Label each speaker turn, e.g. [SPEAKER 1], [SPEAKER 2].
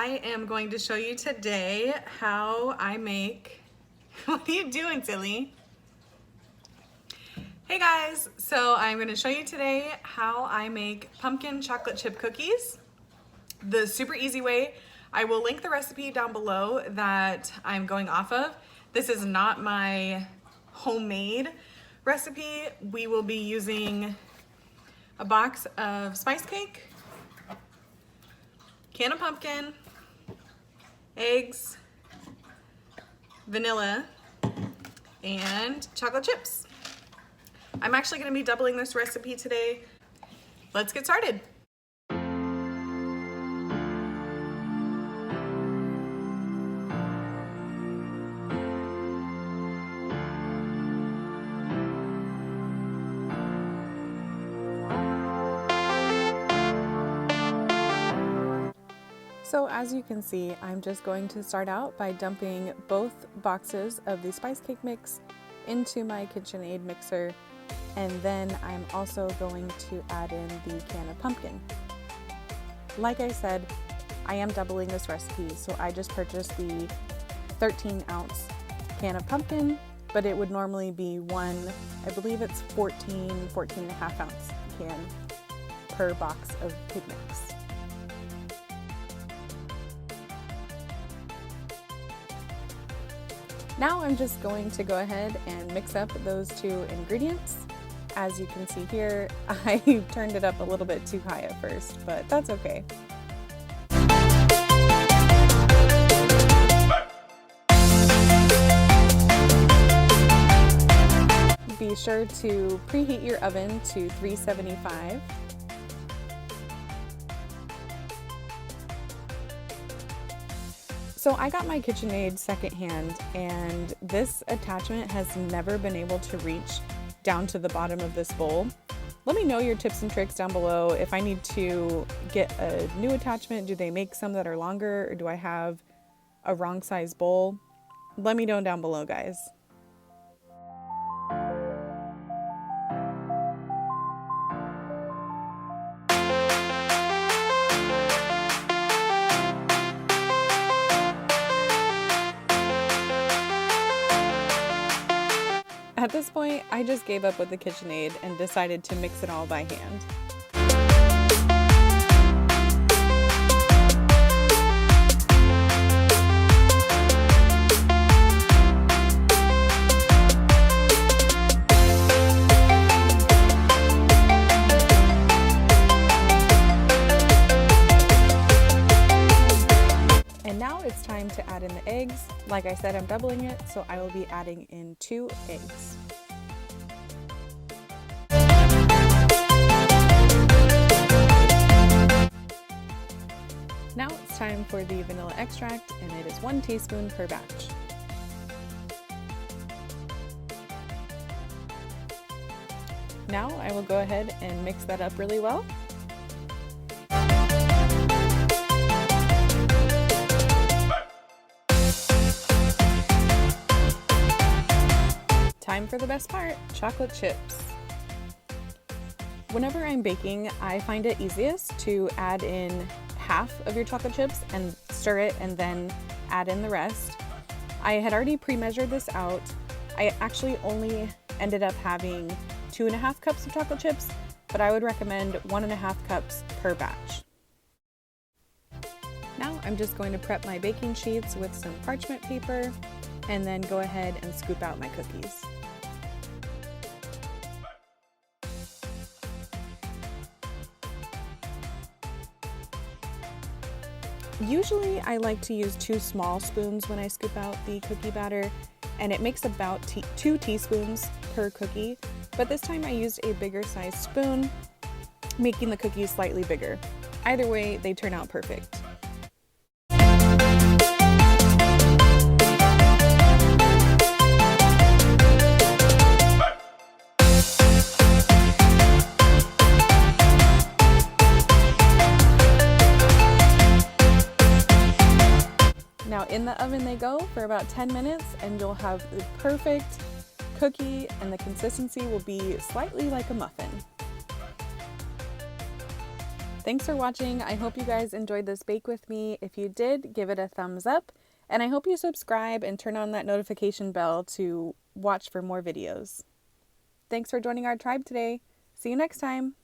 [SPEAKER 1] I am going to show you today how I make, what are you doing, silly? Hey guys, so I'm going to show you today how I make pumpkin chocolate chip cookies. The super easy way. I will link the recipe down below that I'm going off of. This is not my homemade recipe. We will be using a box of spice cake, can of pumpkin, eggs, vanilla, and chocolate chips. I'm actually going to be doubling this recipe today. Let's get started. So as you can see, I'm just going to start out by dumping both boxes of the spice cake mix into my KitchenAid mixer, and then I'm also going to add in the can of pumpkin. Like I said, I am doubling this recipe, so I just purchased the 13-ounce can of pumpkin, but it would normally be one, I believe it's 14 and a half ounce can per box of cake mix. Now I'm just going to go ahead and mix up those two ingredients. As you can see here, I turned it up a little bit too high at first, but that's okay. Be sure to preheat your oven to 375. So I got my KitchenAid secondhand, and this attachment has never been able to reach down to the bottom of this bowl. Let me know your tips and tricks down below. If I need to get a new attachment, do they make some that are longer, or do I have a wrong size bowl? Let me know down below, guys. At this point, I just gave up with the KitchenAid and decided to mix it all by hand. And now it's time to add in the eggs. Like I said, I'm doubling it, so I will be adding in 2 eggs. Now it's time for the vanilla extract, and it is 1 teaspoon per batch. Now I will go ahead and mix that up really well. Time for the best part, chocolate chips. Whenever I'm baking, I find it easiest to add in half of your chocolate chips and stir it and then add in the rest. I had already pre-measured this out. I actually only ended up having 2.5 cups of chocolate chips, but I would recommend 1.5 cups per batch. Now I'm just going to prep my baking sheets with some parchment paper and then go ahead and scoop out my cookies. Usually I like to use 2 small spoons when I scoop out the cookie batter, and it makes about 2 teaspoons per cookie, but this time I used a bigger size spoon, making the cookies slightly bigger. Either way, they turn out perfect. Now in the oven they go for about 10 minutes, and you'll have the perfect cookie, and the consistency will be slightly like a muffin. Thanks for watching. I hope you guys enjoyed this bake with me. If you did, give it a thumbs up. And I hope you subscribe and turn on that notification bell to watch for more videos. Thanks for joining our tribe today. See you next time.